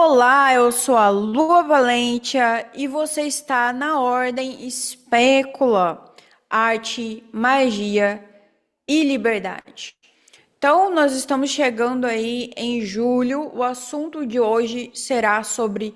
Olá, eu sou a Lua Valentia e você está na Ordem Espécula, Arte, Magia e Liberdade. Então, nós estamos chegando aí em julho. O assunto de hoje será sobre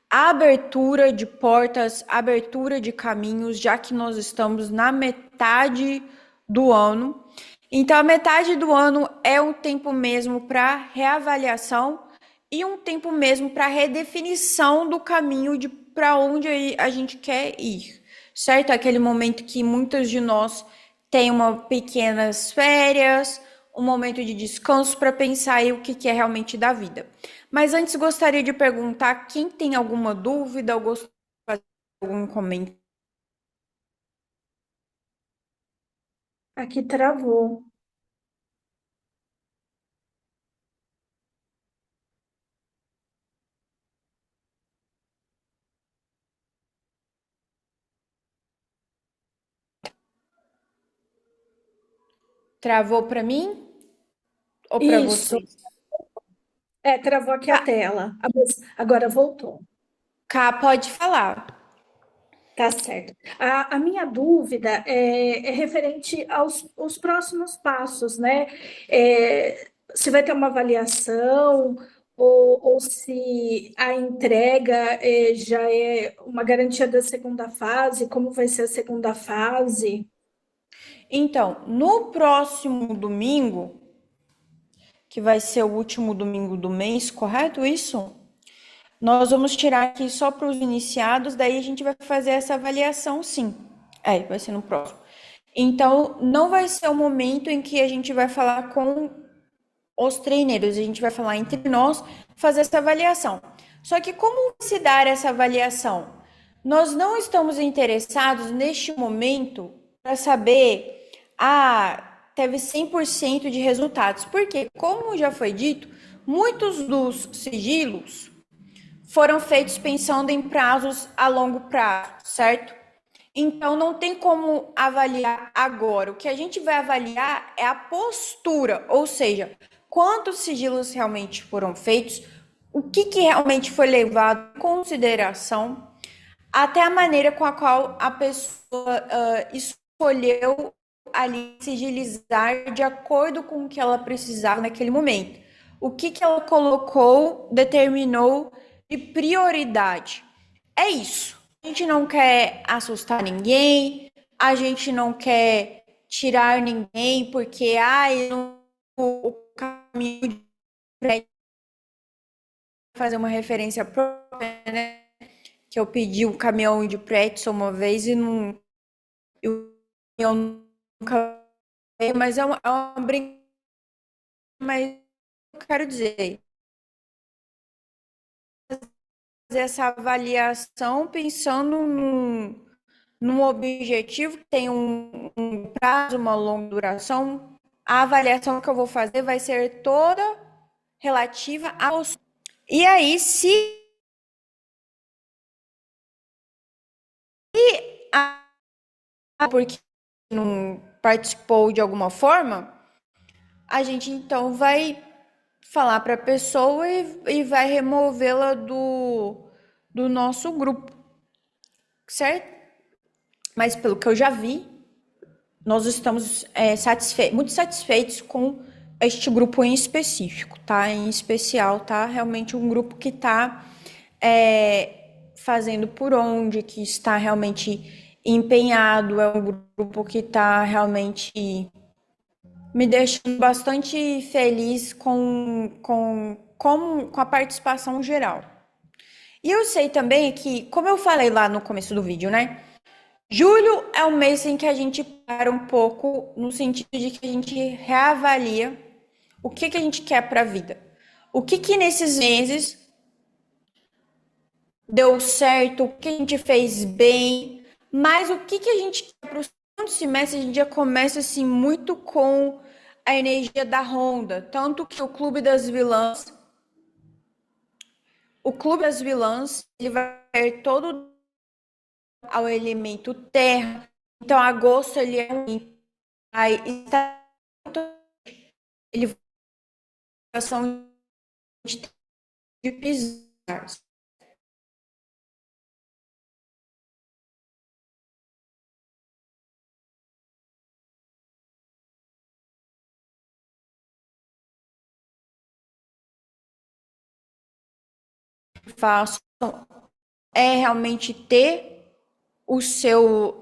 abertura de portas, abertura de caminhos, já que nós estamos na metade do ano. Então, a metade do ano é um tempo mesmo para reavaliação e um tempo mesmo para redefinição do caminho de para onde a gente quer ir, certo? Aquele momento que muitos de nós têm uma pequenas férias, um momento de descanso para pensar aí o que é realmente da vida. Mas antes gostaria de perguntar quem tem alguma dúvida ou gostaria de fazer algum comentário. Aqui travou. Travou para mim ou para Isso, vocês? travou aqui a Cá, tela. Mas agora voltou. cá pode falar. Tá certo. A minha dúvida é referente aos próximos passos, né? Se vai ter uma avaliação ou se a entrega já é uma garantia da segunda fase, como vai ser a segunda fase? Então, no próximo domingo, que vai ser o último domingo do mês, correto isso? Nós vamos tirar aqui só para os iniciados, daí a gente vai fazer essa avaliação, sim. Vai ser no próximo. Então, não vai ser o momento em que a gente vai falar com os treineiros, a gente vai falar entre nós, fazer essa avaliação. Só que como se dar essa avaliação? Nós não estamos interessados neste momento para saber, teve 100% de resultados, porque, como já foi dito, muitos dos sigilos foram feitos pensando em prazos a longo prazo, certo? Então não tem como avaliar agora. O que a gente vai avaliar é a postura, ou seja, quantos sigilos realmente foram feitos, o que realmente foi levado em consideração, até a maneira com a qual a pessoa escolheu ali sigilizar de acordo com o que ela precisava naquele momento. O que ela colocou, determinou de prioridade. É isso. A gente não quer assustar ninguém, a gente não quer tirar ninguém porque o caminho de fazer uma referência própria, né? Que eu pedi um caminhão de pretzel uma vez e não eu nunca mas é uma brincadeira, mas eu quero dizer, fazer essa avaliação pensando num objetivo que tem um prazo, uma longa duração. A avaliação que eu vou fazer vai ser toda relativa aos. E aí, se porque não participou de alguma forma, a gente então vai falar para a pessoa e vai removê-la do nosso grupo, certo? Mas pelo que eu já vi, nós estamos muito satisfeitos com este grupo em específico, tá? Em especial, tá? Realmente um grupo que está fazendo por onde, que está realmente empenhado, é um grupo que está realmente me deixando bastante feliz com a participação geral. E eu sei também que, como eu falei lá no começo do vídeo, né? Julho é um mês em que a gente para um pouco, no sentido de que a gente reavalia o que a gente quer para a vida. O que nesses meses deu certo, o que a gente fez bem, mas o que a gente quer para o segundo semestre, a gente já começa assim muito com a energia da Honda, tanto que o Clube das Vilãs, ele vai ter todo ao elemento terra. Então agosto ele é aí está ele ação de piso. Faço é realmente ter o seu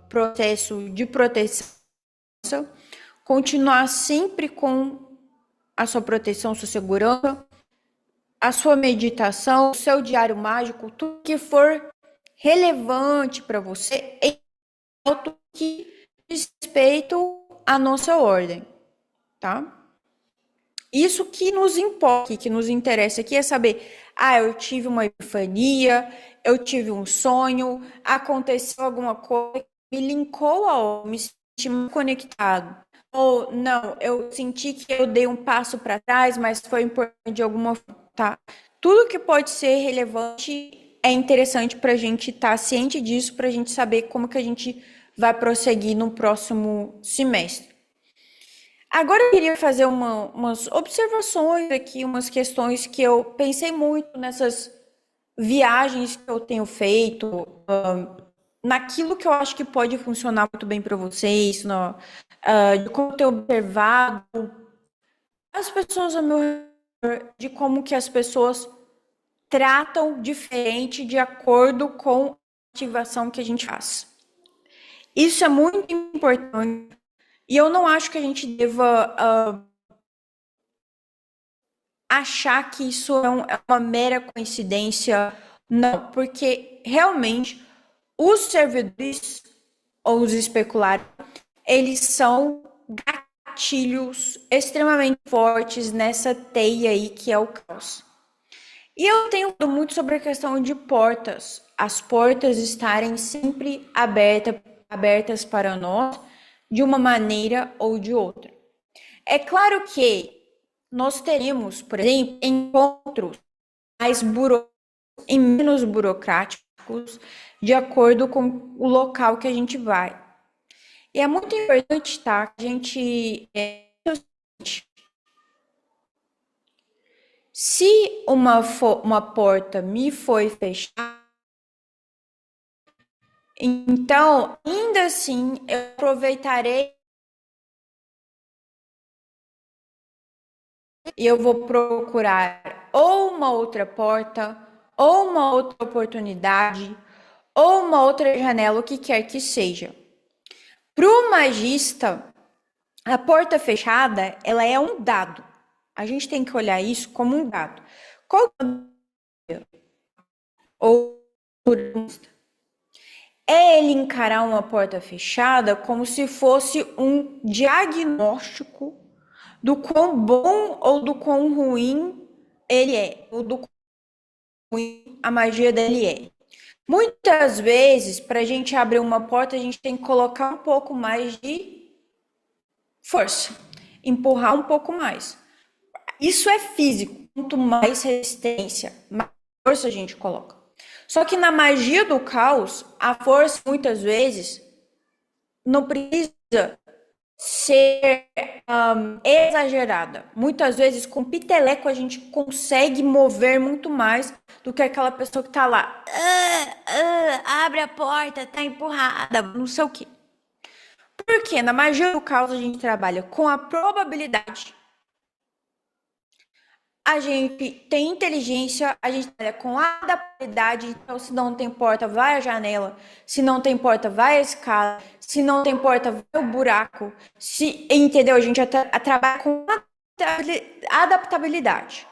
processo de proteção, continuar sempre com a sua proteção, sua segurança, a sua meditação, o seu diário mágico, tudo que for relevante para você, em alto que diz respeito à nossa ordem, tá? Isso que nos importa, que nos interessa aqui é saber, eu tive uma epifania, eu tive um sonho, aconteceu alguma coisa, me linkou ao, me senti muito conectado. Ou não, eu senti que eu dei um passo para trás, mas foi importante de alguma forma, tá? Tudo que pode ser relevante é interessante para a gente estar ciente disso, para a gente saber como que a gente vai prosseguir no próximo semestre. Agora eu queria fazer umas observações aqui, umas questões que eu pensei muito nessas viagens que eu tenho feito, naquilo que eu acho que pode funcionar muito bem para vocês, de como eu tenho observado as pessoas ao meu redor, de como que as pessoas tratam diferente de acordo com a ativação que a gente faz. Isso é muito importante e eu não acho que a gente deva achar que isso é uma mera coincidência. Não, porque realmente os servidores ou os especulares, eles são gatilhos extremamente fortes nessa teia aí que é o caos. E eu tenho falado muito sobre a questão de portas. As portas estarem sempre abertas para nós de uma maneira ou de outra. É claro que nós teremos, por exemplo, encontros mais e menos burocráticos de acordo com o local que a gente vai. E é muito importante, tá? Que a gente se uma porta me foi fechada, então ainda assim eu aproveitarei e eu vou procurar ou uma outra porta, ou uma outra oportunidade, ou uma outra janela, o que quer que seja. Para o magista, a porta fechada, ela é um dado. A gente tem que olhar isso como um dado. Qual ou é ele encarar uma porta fechada como se fosse um diagnóstico do quão bom ou do quão ruim ele é, ou do quão ruim a magia dele é. Muitas vezes, para a gente abrir uma porta, a gente tem que colocar um pouco mais de força, empurrar um pouco mais. Isso é físico. Quanto mais resistência, mais força a gente coloca. Só que na magia do caos, a força muitas vezes não precisa ser exagerada. Muitas vezes com piteleco a gente consegue mover muito mais do que aquela pessoa que tá lá. Abre a porta, tá empurrada, não sei o quê. Porque na magia do caos a gente trabalha com a probabilidade. A gente tem inteligência, a gente trabalha com adaptabilidade. Então, se não tem porta, vai a janela. Se não tem porta, vai a escada. Se não tem porta, vai o buraco. Entendeu? A gente trabalha com adaptabilidade.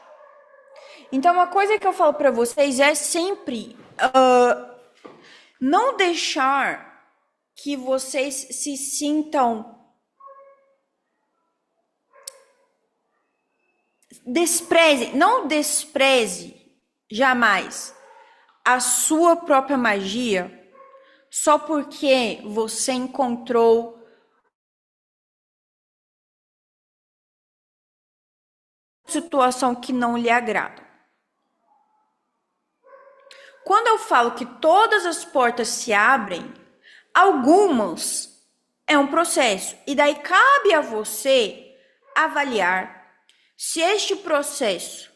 Então, uma coisa que eu falo para vocês é sempre não deixar que vocês se sintam não despreze jamais a sua própria magia só porque você encontrou situação que não lhe agrada. Quando eu falo que todas as portas se abrem, algumas é um processo e daí cabe a você avaliar se este processo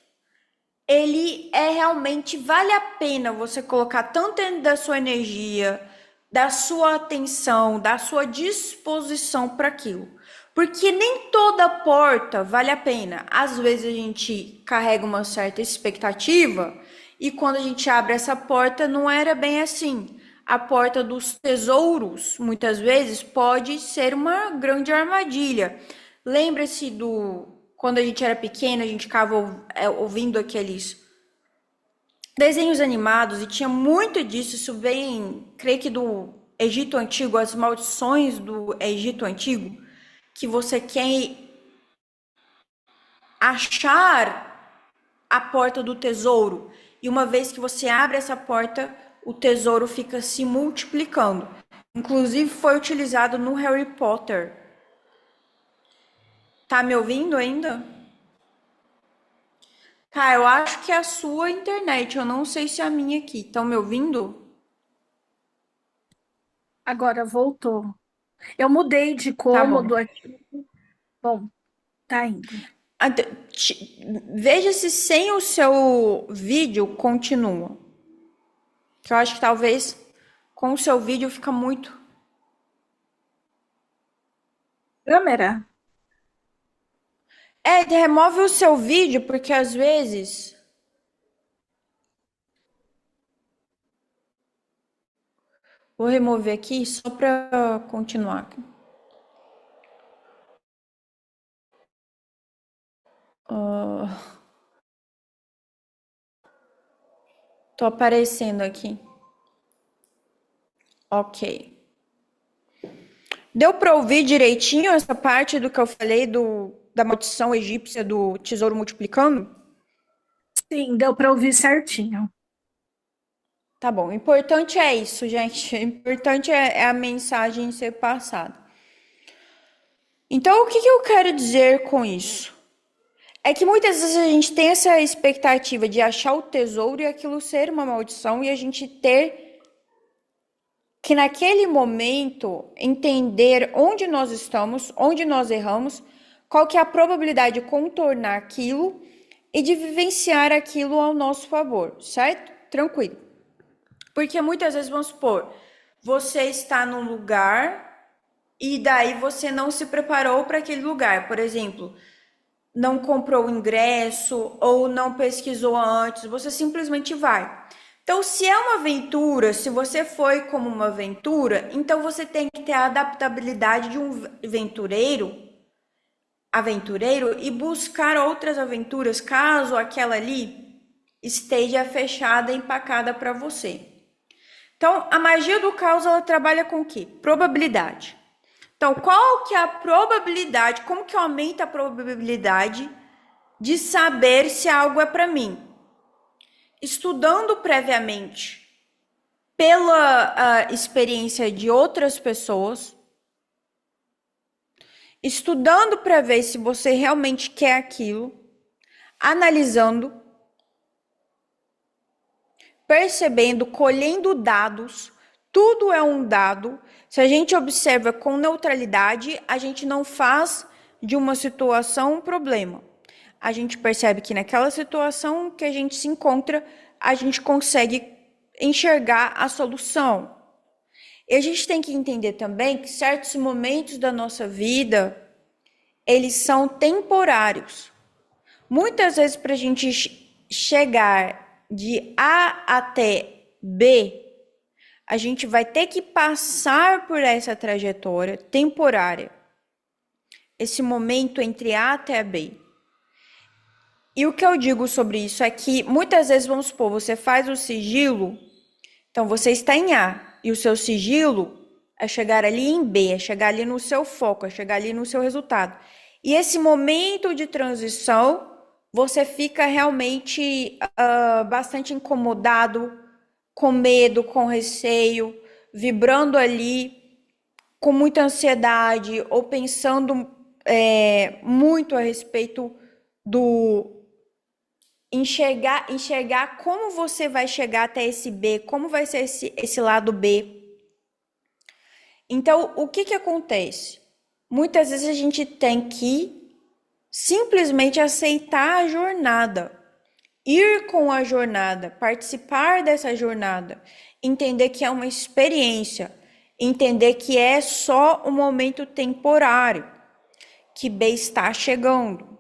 ele é realmente, vale a pena você colocar tanto dentro da sua energia, da sua atenção, da sua disposição para aquilo. Porque nem toda porta vale a pena. Às vezes a gente carrega uma certa expectativa e quando a gente abre essa porta não era bem assim. A porta dos tesouros, muitas vezes, pode ser uma grande armadilha. Lembra-se do quando a gente era pequeno, a gente ficava ouvindo aqueles desenhos animados e tinha muito disso, isso vem, creio que do Egito Antigo, as maldições do Egito Antigo, que você quer achar a porta do tesouro e uma vez que você abre essa porta, o tesouro fica se multiplicando. Inclusive foi utilizado no Harry Potter. Tá me ouvindo ainda? Tá, eu acho que é a sua internet, eu não sei se é a minha aqui. Estão me ouvindo? Agora voltou. Eu mudei de Tá bom. cômodo aqui. Bom, tá indo. Veja se sem o seu vídeo continua. Que eu acho que talvez com o seu vídeo fica muito. Câmera? Remove o seu vídeo, porque às vezes. Vou remover aqui só para continuar. Tô aparecendo aqui. Ok. Deu para ouvir direitinho essa parte do que eu falei da maldição egípcia do tesouro multiplicando? Sim, deu para ouvir certinho. Tá bom. O importante é isso, gente. O importante é a mensagem ser passada. Então, o que eu quero dizer com isso? É que muitas vezes a gente tem essa expectativa de achar o tesouro e aquilo ser uma maldição e a gente ter que naquele momento entender onde nós estamos, onde nós erramos, qual que é a probabilidade de contornar aquilo e de vivenciar aquilo ao nosso favor, certo? Tranquilo. Porque muitas vezes, vamos supor, você está num lugar e daí você não se preparou para aquele lugar. Por exemplo, não comprou o ingresso ou não pesquisou antes, você simplesmente vai. Então, se é uma aventura, se você foi como uma aventura, então você tem que ter a adaptabilidade de um aventureiro e buscar outras aventuras caso aquela ali esteja fechada, empacada para você. Então, a magia do caos ela trabalha com o quê? Probabilidade. Então, qual que é a probabilidade? Como que aumenta a probabilidade de saber se algo é para mim? Estudando previamente pela experiência de outras pessoas, estudando para ver se você realmente quer aquilo, analisando, percebendo, colhendo dados, tudo é um dado. Se a gente observa com neutralidade, a gente não faz de uma situação um problema. A gente percebe que naquela situação que a gente se encontra, a gente consegue enxergar a solução. E a gente tem que entender também que certos momentos da nossa vida, eles são temporários. Muitas vezes para a gente chegar de A até B, a gente vai ter que passar por essa trajetória temporária. Esse momento entre A até B. E o que eu digo sobre isso é que muitas vezes, vamos supor, você faz o sigilo, então você está em A, e o seu sigilo é chegar ali em B, é chegar ali no seu foco, é chegar ali no seu resultado. E esse momento de transição, você fica realmente bastante incomodado, com medo, com receio, vibrando ali, com muita ansiedade, ou pensando muito a respeito do enxergar como você vai chegar até esse B, como vai ser esse lado B. Então, o que acontece? Muitas vezes a gente tem que simplesmente aceitar a jornada. ir com a jornada, participar dessa jornada, entender que é uma experiência, entender que é só um momento temporário, que B está chegando.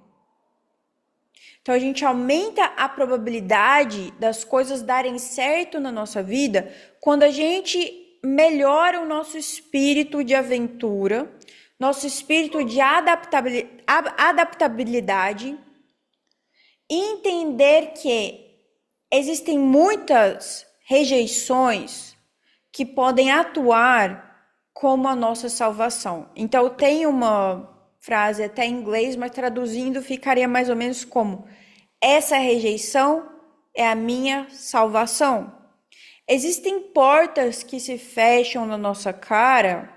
Então a gente aumenta a probabilidade das coisas darem certo na nossa vida quando a gente melhora o nosso espírito de aventura, nosso espírito de adaptabilidade, e entender que existem muitas rejeições que podem atuar como a nossa salvação. Então, tem uma frase até em inglês, mas traduzindo ficaria mais ou menos como: essa rejeição é a minha salvação. Existem portas que se fecham na nossa cara,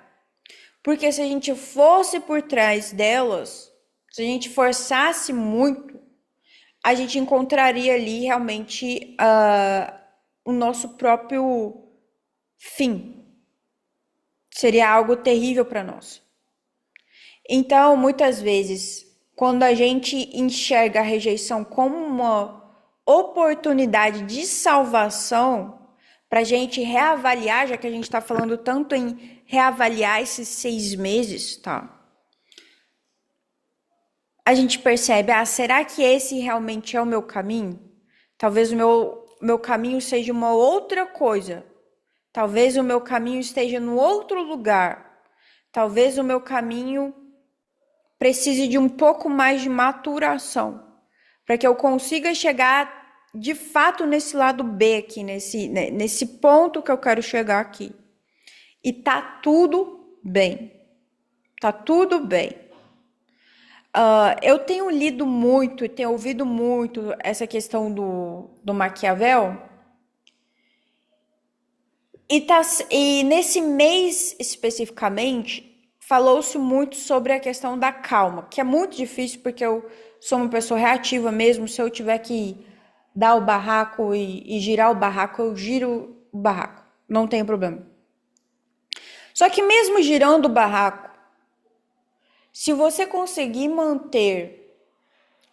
porque se a gente fosse por trás delas, se a gente forçasse muito, a gente encontraria ali realmente o nosso próprio fim. Seria algo terrível para nós. Então, muitas vezes, quando a gente enxerga a rejeição como uma oportunidade de salvação, para a gente reavaliar, já que a gente está falando tanto em reavaliar esses 6 meses, tá? A gente percebe, será que esse realmente é o meu caminho? Talvez o meu caminho seja uma outra coisa. Talvez o meu caminho esteja no outro lugar. Talvez o meu caminho precise de um pouco mais de maturação, para que eu consiga chegar de fato nesse lado B aqui, nesse ponto que eu quero chegar aqui. E tá tudo bem. Tá tudo bem. Eu tenho lido muito e tenho ouvido muito essa questão do Maquiavel. E nesse mês especificamente, falou-se muito sobre a questão da calma, que é muito difícil porque eu sou uma pessoa reativa mesmo. Se eu tiver que dar o barraco e girar o barraco, eu giro o barraco. Não tem problema. Só que mesmo girando o barraco, se você conseguir manter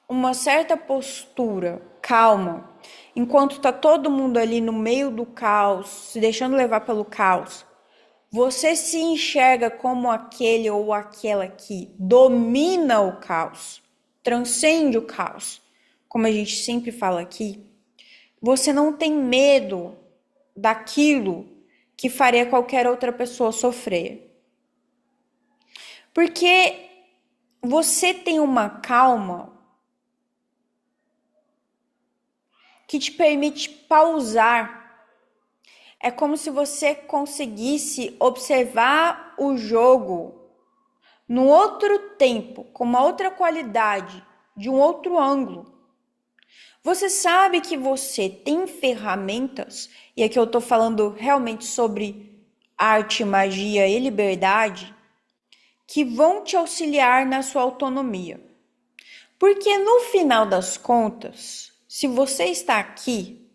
uma certa postura calma, enquanto tá todo mundo ali no meio do caos, se deixando levar pelo caos, você se enxerga como aquele ou aquela que domina o caos, transcende o caos, como a gente sempre fala aqui. Você não tem medo daquilo que faria qualquer outra pessoa sofrer. Porque você tem uma calma que te permite pausar. É como se você conseguisse observar o jogo num outro tempo, com uma outra qualidade, de um outro ângulo. Você sabe que você tem ferramentas, e aqui eu estou falando realmente sobre arte, magia e liberdade, que vão te auxiliar na sua autonomia. Porque no final das contas, se você está aqui,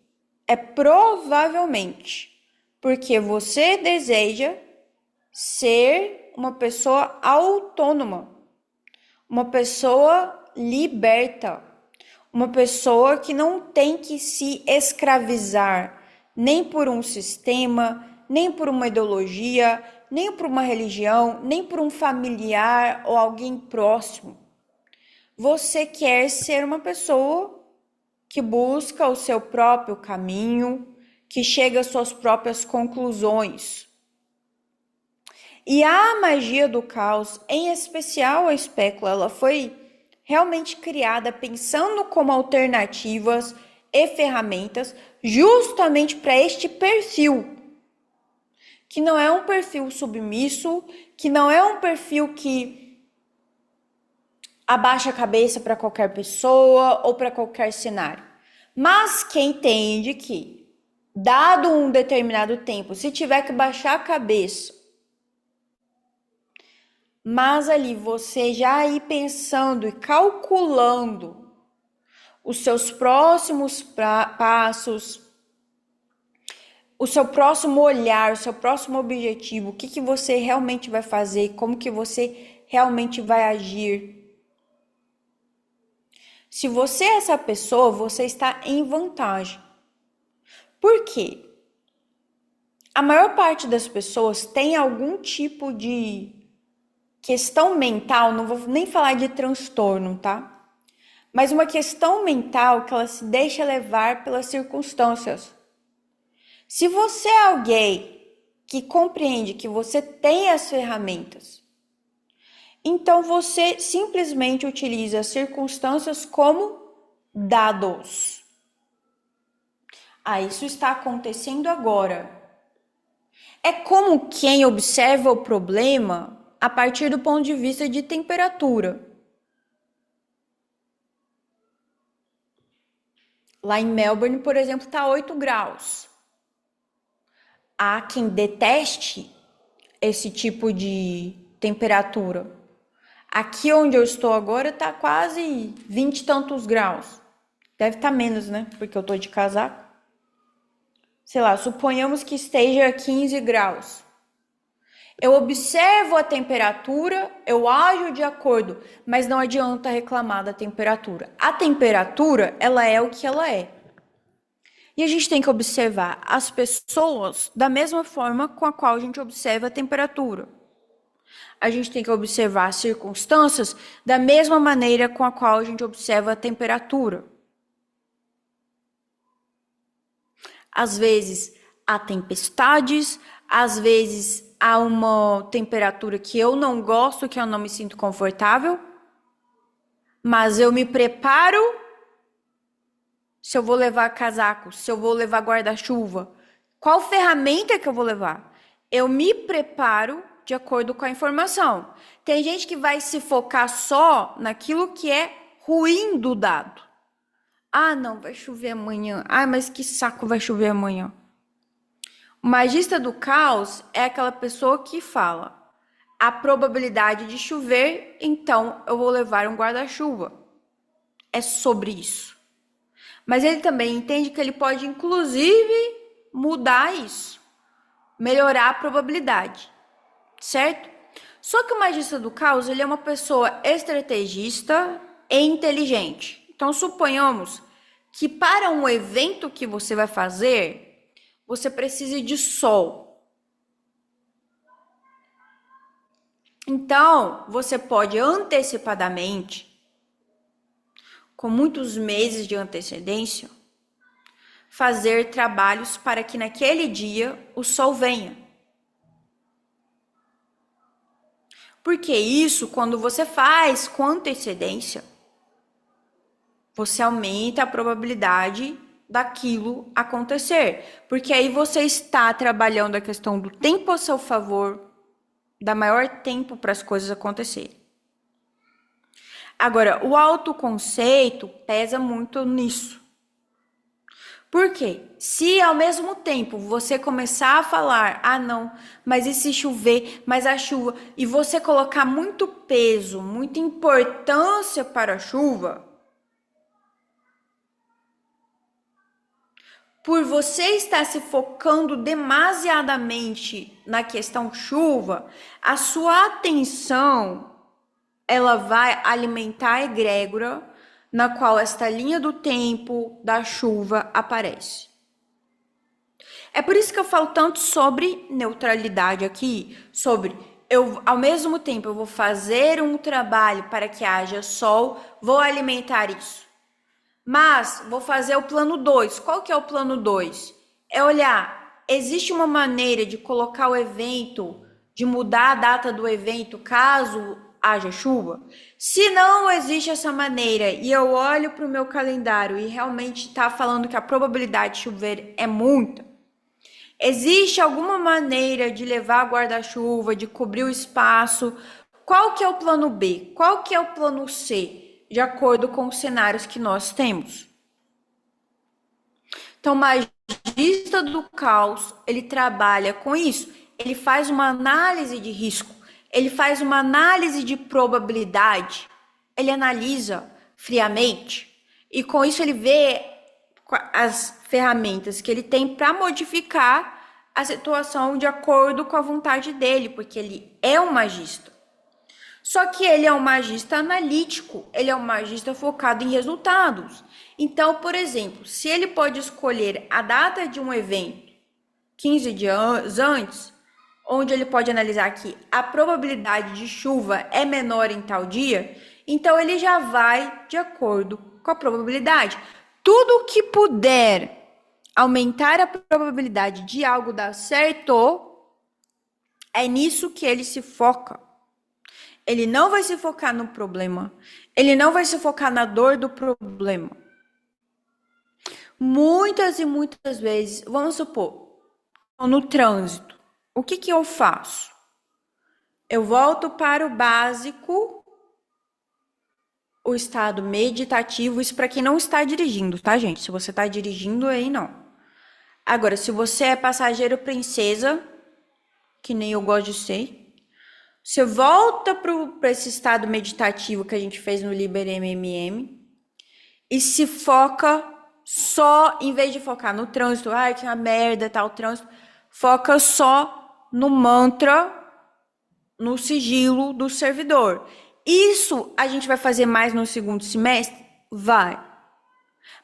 é provavelmente porque você deseja ser uma pessoa autônoma, uma pessoa liberta, uma pessoa que não tem que se escravizar nem por um sistema, nem por uma ideologia, nem por uma religião, nem por um familiar ou alguém próximo. Você quer ser uma pessoa que busca o seu próprio caminho, que chega às suas próprias conclusões. E a magia do caos, em especial a espécula, ela foi realmente criada pensando como alternativas e ferramentas justamente para este perfil, que não é um perfil submisso, que não é um perfil que abaixa a cabeça para qualquer pessoa ou para qualquer cenário, mas que entende que, dado um determinado tempo, se tiver que baixar a cabeça, mas ali você já ir pensando e calculando os seus próximos passos, o seu próximo olhar, o seu próximo objetivo, o que você realmente vai fazer, como que você realmente vai agir. Se você é essa pessoa, você está em vantagem. Por quê? A maior parte das pessoas tem algum tipo de questão mental, não vou nem falar de transtorno, tá? Mas uma questão mental que ela se deixa levar pelas circunstâncias. Se você é alguém que compreende que você tem as ferramentas, então você simplesmente utiliza as circunstâncias como dados. Ah, isso está acontecendo agora. É como quem observa o problema a partir do ponto de vista de temperatura. Lá em Melbourne, por exemplo, está 8 graus. Há quem deteste esse tipo de temperatura. Aqui onde eu estou agora está quase 20 e tantos graus. Deve estar menos, né? Porque eu estou de casaco. Sei lá, suponhamos que esteja 15 graus. Eu observo a temperatura, eu ajo de acordo, mas não adianta reclamar da temperatura. A temperatura, ela é o que ela é. E a gente tem que observar as pessoas da mesma forma com a qual a gente observa a temperatura. A gente tem que observar as circunstâncias da mesma maneira com a qual a gente observa a temperatura. Às vezes há tempestades, às vezes há uma temperatura que eu não gosto, que eu não me sinto confortável, mas eu me preparo se eu vou levar casaco, se eu vou levar guarda-chuva, qual ferramenta que eu vou levar? Eu me preparo de acordo com a informação. Tem gente que vai se focar só naquilo que é ruim do dado. Ah, não, vai chover amanhã. Ah, mas que saco, vai chover amanhã. O magista do caos é aquela pessoa que fala: a probabilidade de chover, então eu vou levar um guarda-chuva. É sobre isso. Mas ele também entende que ele pode, inclusive, mudar isso, melhorar a probabilidade, certo? Só que o magista do caos, ele é uma pessoa estrategista e inteligente. Então, suponhamos que para um evento que você vai fazer, você precise de sol. Então, você pode antecipadamente, com muitos meses de antecedência, fazer trabalhos para que naquele dia o sol venha. Porque isso, quando você faz com antecedência, você aumenta a probabilidade daquilo acontecer. Porque aí você está trabalhando a questão do tempo a seu favor, dá maior tempo para as coisas acontecerem. Agora, o autoconceito pesa muito nisso. Por quê? Se ao mesmo tempo você começar a falar, ah não, mas e se chover, mas a chuva, e você colocar muito peso, muita importância para a chuva, por você estar se focando demasiadamente na questão chuva, a sua atenção ela vai alimentar a egrégora na qual esta linha do tempo da chuva aparece. É por isso que eu falo tanto sobre neutralidade aqui, sobre eu ao mesmo tempo eu vou fazer um trabalho para que haja sol, vou alimentar isso. Mas vou fazer o plano 2. Qual que é o plano 2? É olhar, existe uma maneira de colocar o evento, de mudar a data do evento caso haja chuva? Se não existe essa maneira e eu olho para o meu calendário e realmente está falando que a probabilidade de chover é muita, existe alguma maneira de levar guarda-chuva, de cobrir o espaço? Qual que é o plano B? Qual que é o plano C? De acordo com os cenários que nós temos. Então, o magista do caos, ele trabalha com isso. Ele faz uma análise de risco. Ele faz uma análise de probabilidade. Ele analisa friamente. E com isso ele vê as ferramentas que ele tem para modificar a situação de acordo com a vontade dele, porque ele é um magista. Só que ele é um magista analítico, ele é um magista focado em resultados. Então, por exemplo, se ele pode escolher a data de um evento 15 dias antes, onde ele pode analisar que a probabilidade de chuva é menor em tal dia, então ele já vai de acordo com a probabilidade. Tudo que puder aumentar a probabilidade de algo dar certo, é nisso que ele se foca. Ele não vai se focar no problema. Ele não vai se focar na dor do problema. Muitas e muitas vezes, vamos supor, no trânsito, o que eu faço? Eu volto para o básico, o estado meditativo, isso para quem não está dirigindo, tá, gente? Se você está dirigindo, aí não. Agora, se você é passageiro princesa, que nem eu gosto de ser, você volta para esse estado meditativo que a gente fez no Liber MMM e se foca só, em vez de focar no trânsito, ai, que uma merda, tal trânsito, foca só no mantra, no sigilo do servidor. Isso a gente vai fazer mais no segundo semestre? Vai.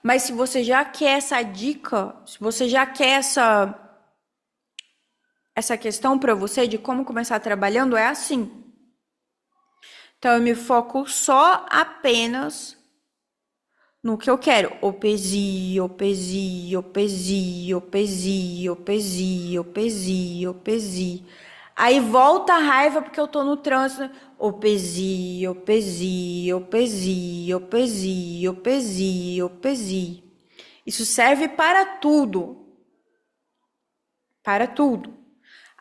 Mas se você já quer essa dica, se você já quer essa questão para você de como começar trabalhando, é assim. Então eu me foco só apenas no que eu quero. Opesi, opesi, opesi, opesi, opesi, opesi, opesi. Aí volta a raiva porque eu tô no trânsito. Opesi, opesi, opesi, opesi, opesi, opesi. Isso serve para tudo. Para tudo.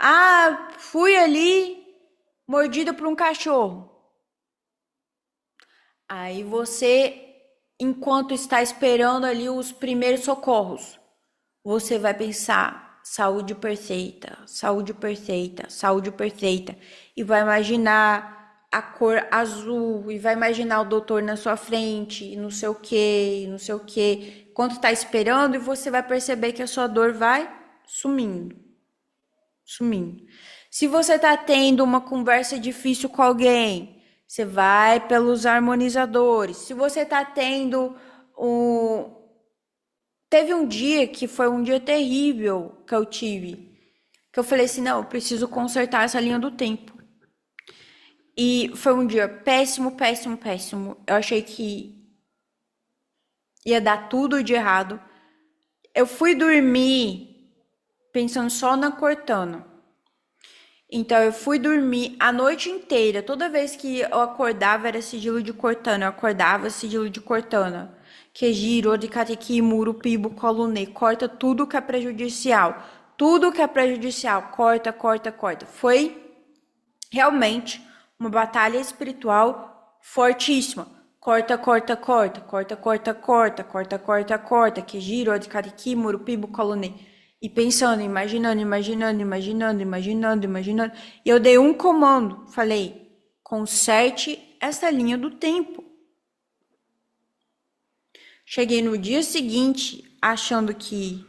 Ah, fui ali mordida por um cachorro. Aí você, enquanto está esperando ali os primeiros socorros, você vai pensar saúde perfeita, saúde perfeita, saúde perfeita. E vai imaginar a cor azul, e vai imaginar o doutor na sua frente, e não sei o que, não sei o que. Enquanto está esperando, e você vai perceber que a sua dor vai sumindo, sumindo. Se você está tendo uma conversa difícil com alguém, você vai pelos harmonizadores. Se você está tendo um. Teve um dia que foi um dia terrível que eu tive. Que eu falei assim: não, eu preciso consertar essa linha do tempo. E foi um dia péssimo, péssimo, péssimo. Eu achei que ia dar tudo de errado. Eu fui dormir pensando só na Cortana. Então eu fui dormir a noite inteira. Toda vez que eu acordava era sigilo de Cortana. Eu acordava sigilo de Cortana. Quejiro, Oricateki, Murupibo, Colune. Corta tudo que é prejudicial. Tudo que é prejudicial. Corta, corta, corta. Foi realmente uma batalha espiritual fortíssima. Corta, corta, corta. Corta, corta, corta. Corta, corta, corta. Quejiro, Oricateki, Murupibo, Colune. E pensando, imaginando, imaginando, imaginando, imaginando, imaginando. E eu dei um comando. Falei, conserte essa linha do tempo. Cheguei no dia seguinte achando que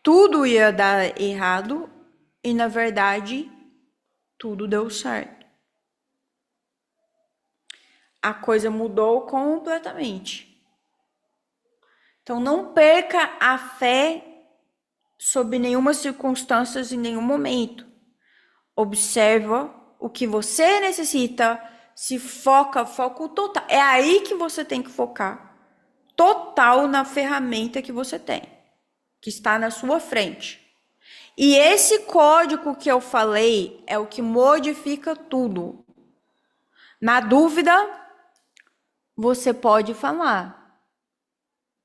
tudo ia dar errado. E na verdade, tudo deu certo. A coisa mudou completamente. Então não perca a fé sob nenhuma circunstância em nenhum momento. Observa o que você necessita, se foca, foco total. É aí que você tem que focar. Total na ferramenta que você tem, que está na sua frente. E esse código que eu falei é o que modifica tudo. Na dúvida, você pode falar.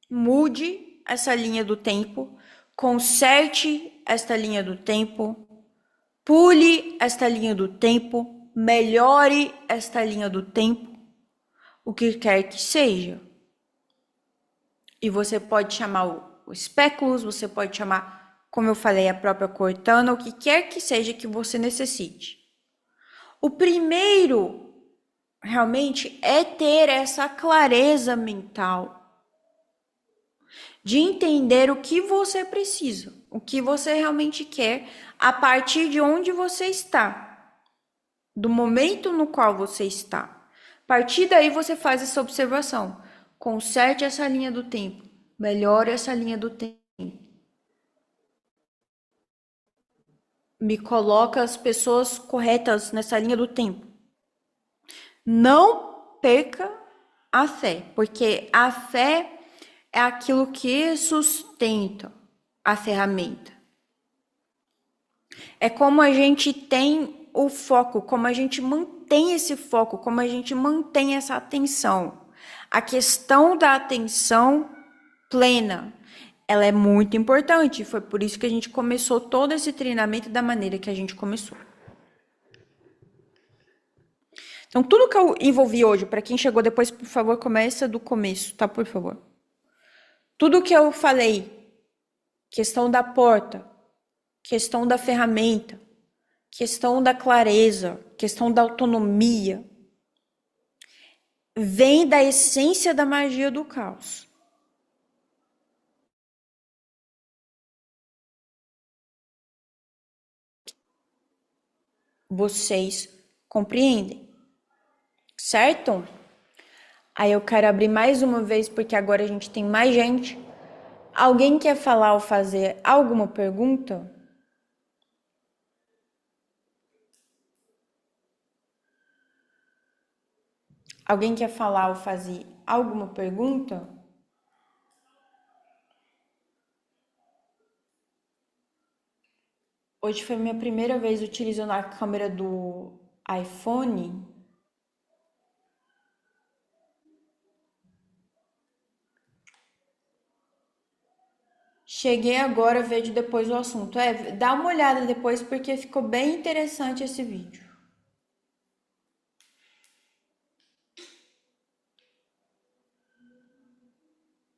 Mude essa linha do tempo, conserte esta linha do tempo, pule esta linha do tempo, melhore esta linha do tempo, o que quer que seja. E você pode chamar o Speculus, você pode chamar, como eu falei, a própria Cortana, o que quer que seja que você necessite. O primeiro, realmente, é ter essa clareza mental de entender o que você precisa, o que você realmente quer, a partir de onde você está. do momento no qual você está. A partir daí você faz essa observação. Conserte essa linha do tempo. Melhore essa linha do tempo. Me coloca as pessoas corretas nessa linha do tempo. Não perca a fé, porque a fé é aquilo que sustenta a ferramenta. É como a gente tem o foco, como a gente mantém esse foco, como a gente mantém essa atenção. A questão da atenção plena, ela é muito importante. Foi por isso que a gente começou todo esse treinamento da maneira que a gente começou. Então, tudo que eu envolvi hoje, para quem chegou depois, por favor, começa do começo, tá? Por favor. Tudo que eu falei, questão da porta, questão da ferramenta, questão da clareza, questão da autonomia, vem da essência da magia do caos. Vocês compreendem, certo? Aí eu quero abrir mais uma vez, porque agora a gente tem mais gente. Alguém quer falar ou fazer alguma pergunta? Alguém quer falar ou fazer alguma pergunta? Hoje foi minha primeira vez utilizando a câmera do iPhone. Cheguei agora, vejo depois o assunto. Dá uma olhada depois porque ficou bem interessante esse vídeo.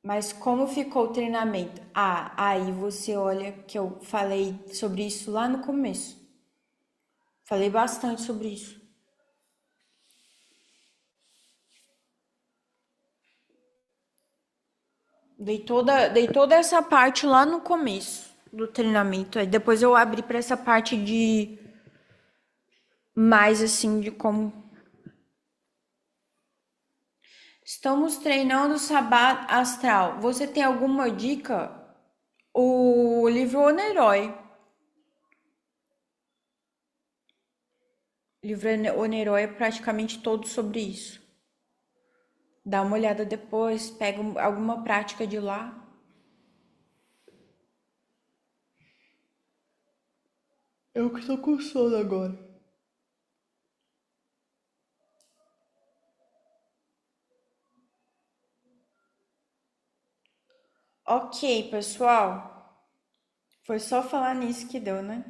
Mas como ficou o treinamento? Aí você olha que eu falei sobre isso lá no começo. Falei bastante sobre isso. Dei toda essa parte lá no começo do treinamento. Aí depois eu abri para essa parte de mais assim de como estamos treinando o Sabá Astral. Você tem alguma dica? O livro Onerói. O livro Onerói é praticamente todo sobre isso. Dá uma olhada depois, pega alguma prática de lá. Eu que tô com sono agora. Ok, pessoal. Foi só falar nisso que deu, né?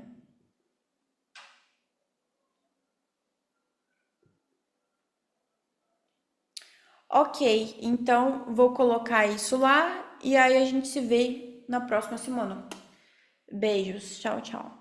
Ok, então vou colocar isso lá e aí a gente se vê na próxima semana. Beijos, tchau, tchau.